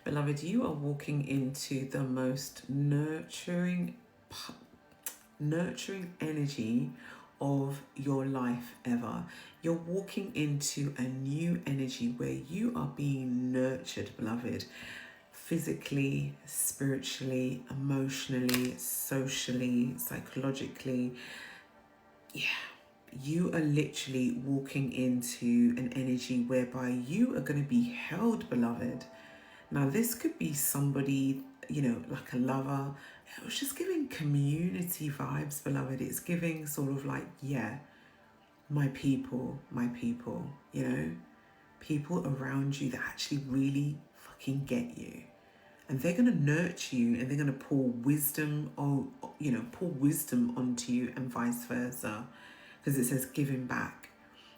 Beloved, you are walking into the most nurturing energy of your life ever. You're walking into a new energy where you are being nurtured, beloved, physically, spiritually, emotionally, socially, psychologically. Yeah, you are literally walking into an energy whereby you are going to be held, beloved. Now, this could be somebody, like a lover. It was just giving community vibes, beloved. It's giving sort of like, yeah, my people, people around you that actually really fucking get you. And they're going to nurture you, and they're going to pour wisdom, pour wisdom onto you, and vice versa. Because it says giving back.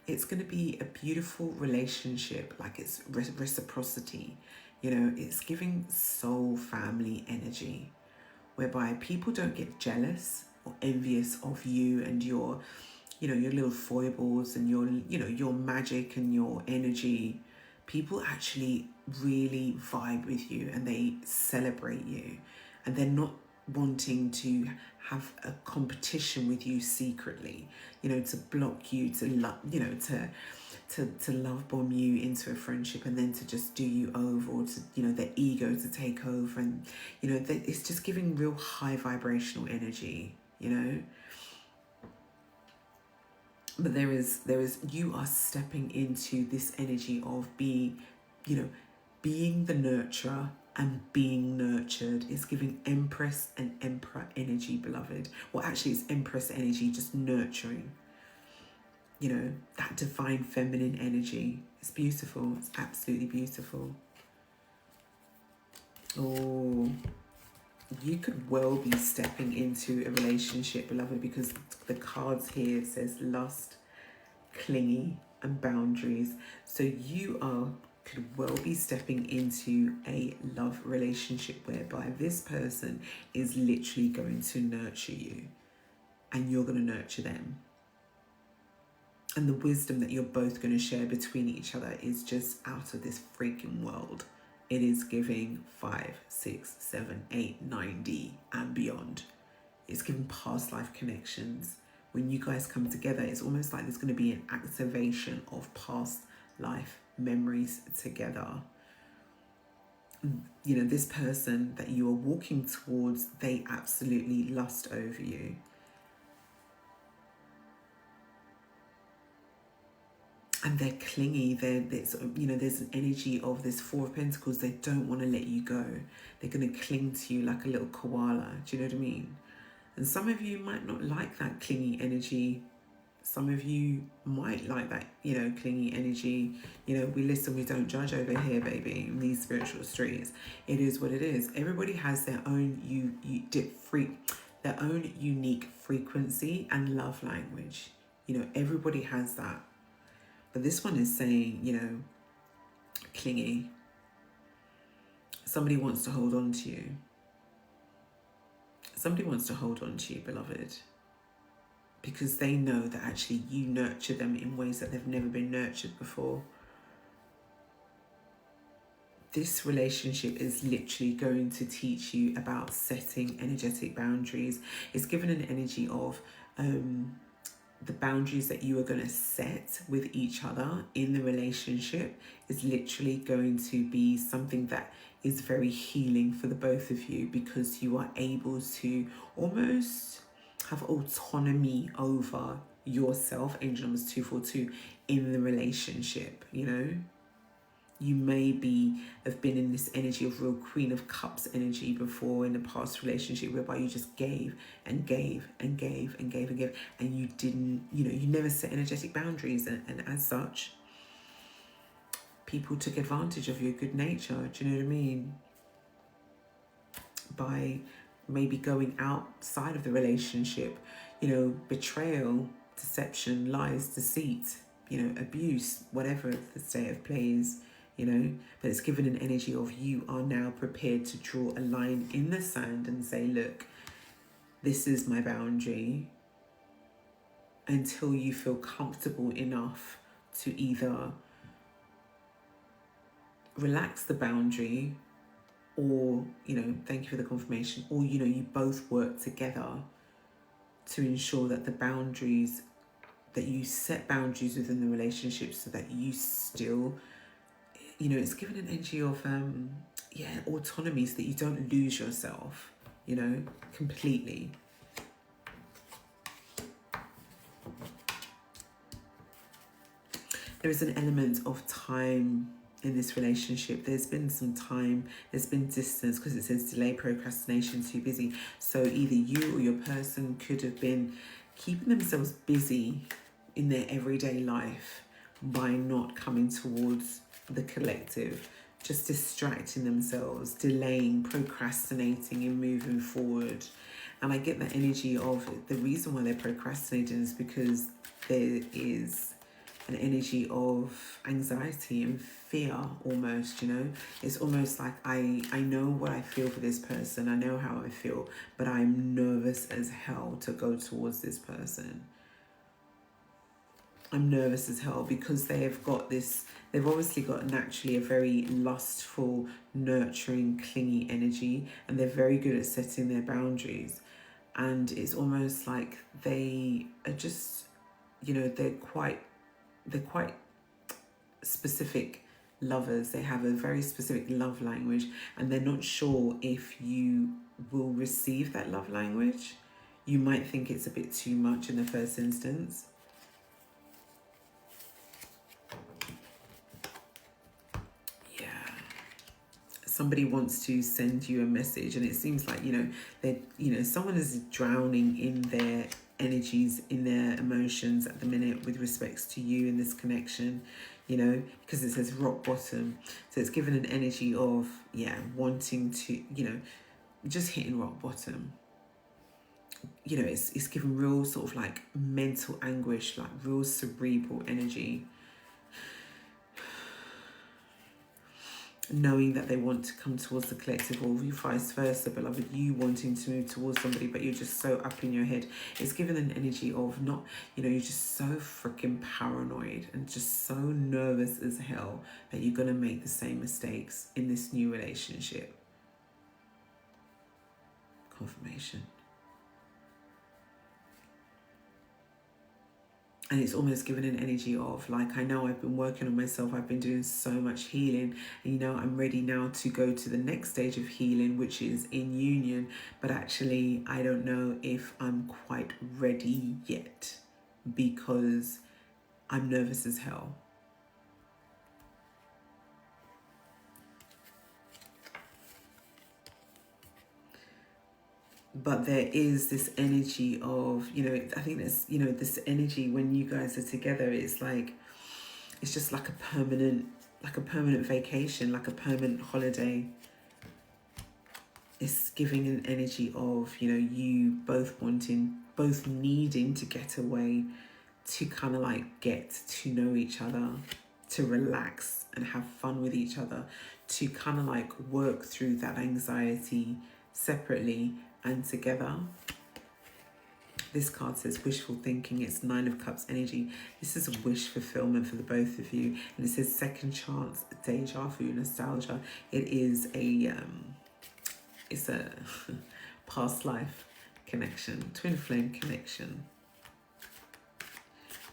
It's going to be a beautiful relationship, like it's reciprocity. It's giving soul family energy, whereby people don't get jealous or envious of you and your little foibles and your magic and your energy. People actually really vibe with you, and they celebrate you, and they're not wanting to have a competition with you secretly, to block you, to love bomb you into a friendship, and then to just do you over, or to their ego to take over. And it's just giving real high vibrational energy. But there is you are stepping into this energy of being the nurturer and being nurtured. Is giving Empress and Emperor energy, beloved. Well, actually it's Empress energy, just nurturing. That divine feminine energy. It's beautiful. It's absolutely beautiful. Oh, you could well be stepping into a relationship, beloved, because the cards here, it says lust, clingy, and boundaries. So you could well be stepping into a love relationship whereby this person is literally going to nurture you, and you're going to nurture them. And the wisdom that you're both going to share between each other is just out of this freaking world. It is giving 5, 6, 7, 8, 9D and beyond. It's giving past life connections. When you guys come together, it's almost like there's going to be an activation of past life memories together. This person that you are walking towards, they absolutely lust over you. And they're clingy. There's an energy of this Four of Pentacles. They don't want to let you go. They're going to cling to you like a little koala. Do you know what I mean? And some of you might not like that clingy energy. Some of you might like that, clingy energy. We listen, we don't judge over here, baby, in these spiritual streets. It is what it is. Everybody has their own their own unique frequency and love language. Everybody has that. But this one is saying, clingy. Somebody wants to hold on to you. Somebody wants to hold on to you, beloved, because they know that actually you nurture them in ways that they've never been nurtured before. This relationship is literally going to teach you about setting energetic boundaries. It's given an energy of the boundaries that you are going to set with each other in the relationship is literally going to be something that is very healing for the both of you, because you are able to almost have autonomy over yourself, angel numbers 242, in the relationship. You may have been in this energy of real Queen of Cups energy before in a past relationship, whereby you just gave and gave and gave and gave and gave, and you didn't, you never set energetic boundaries, and as such, people took advantage of your good nature. Do you know what I mean? By maybe going outside of the relationship, betrayal, deception, lies, deceit, abuse, whatever the state of play is. But it's given an energy of you are now prepared to draw a line in the sand and say, look, this is my boundary, until you feel comfortable enough to either relax the boundary or, you know, thank you for the confirmation, or, you know, you both work together to ensure that the boundaries, that you set boundaries within the relationship so that you still, you know, it's given an energy of, autonomy, so that you don't lose yourself, you know, completely. There is an element of time in this relationship. There's been some time, there's been distance, because it says delay, procrastination, too busy. So either you or your person could have been keeping themselves busy in their everyday life by not coming towards the collective, just distracting themselves, delaying, procrastinating and moving forward. And I get that energy of the reason why they're procrastinating is because there is an energy of anxiety and fear almost, you know. It's almost like I know what I feel for this person, I know how I feel, but I'm nervous as hell to go towards this person. I'm nervous as hell because they've obviously got naturally a very lustful, nurturing, clingy energy, and they're very good at setting their boundaries. And it's almost like they are just, you know, they're quite specific lovers. They have a very specific love language, and they're not sure if you will receive that love language. You might think it's a bit too much in the first instance. Yeah. Somebody wants to send you a message, and it seems like, you know, that, you know, someone is drowning in their energies, in their emotions at the minute with respects to you in this connection, you know, because it says rock bottom. So it's given an energy of, wanting to, you know, just hitting rock bottom. You know, it's given real sort of like mental anguish, like real cerebral energy. Knowing that they want to come towards the collective, or vice versa, beloved, you wanting to move towards somebody, but you're just so up in your head. It's given an energy of not, you know, you're just so freaking paranoid and just so nervous as hell that you're going to make the same mistakes in this new relationship. Confirmation. And it's almost given an energy of like, I know I've been working on myself, I've been doing so much healing, and, you know, I'm ready now to go to the next stage of healing, which is in union, but actually I don't know if I'm quite ready yet because I'm nervous as hell. But there is this energy of, you know, I think there's, you know, this energy when you guys are together, it's like, it's just like a permanent vacation, like a permanent holiday. It's giving an energy of, you know, you both needing to get away, to kind of like get to know each other, to relax and have fun with each other, to kind of like work through that anxiety separately and together. This card says wishful thinking. It's 9 of Cups energy. This is a wish fulfillment for the both of you. And it says second chance, deja vu, nostalgia. It is it's a past life connection, twin flame connection.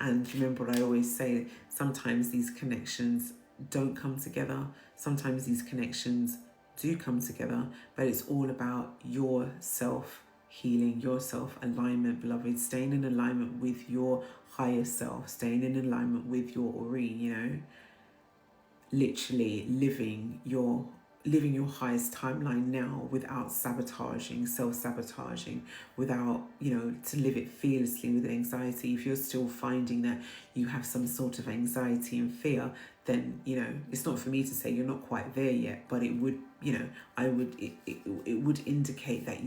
And remember what I always say, sometimes these connections don't come together. Sometimes these connections do come together, but it's all about your self-healing, your self-alignment, beloved, staying in alignment with your higher self, staying in alignment with your Ori, you know, literally living your highest timeline now without self-sabotaging, without, you know, to live it fearlessly with anxiety. If you're still finding that you have some sort of anxiety and fear, then, you know, it's not for me to say you're not quite there yet, but it would, you know, it would indicate that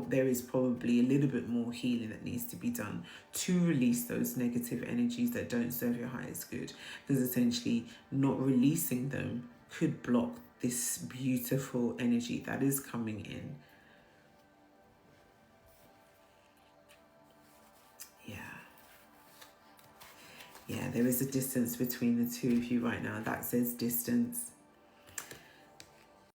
there is probably a little bit more healing that needs to be done to release those negative energies that don't serve your highest good, because essentially not releasing them could block this beautiful energy that is coming in. Yeah, there is a distance between the two of you right now. That says distance.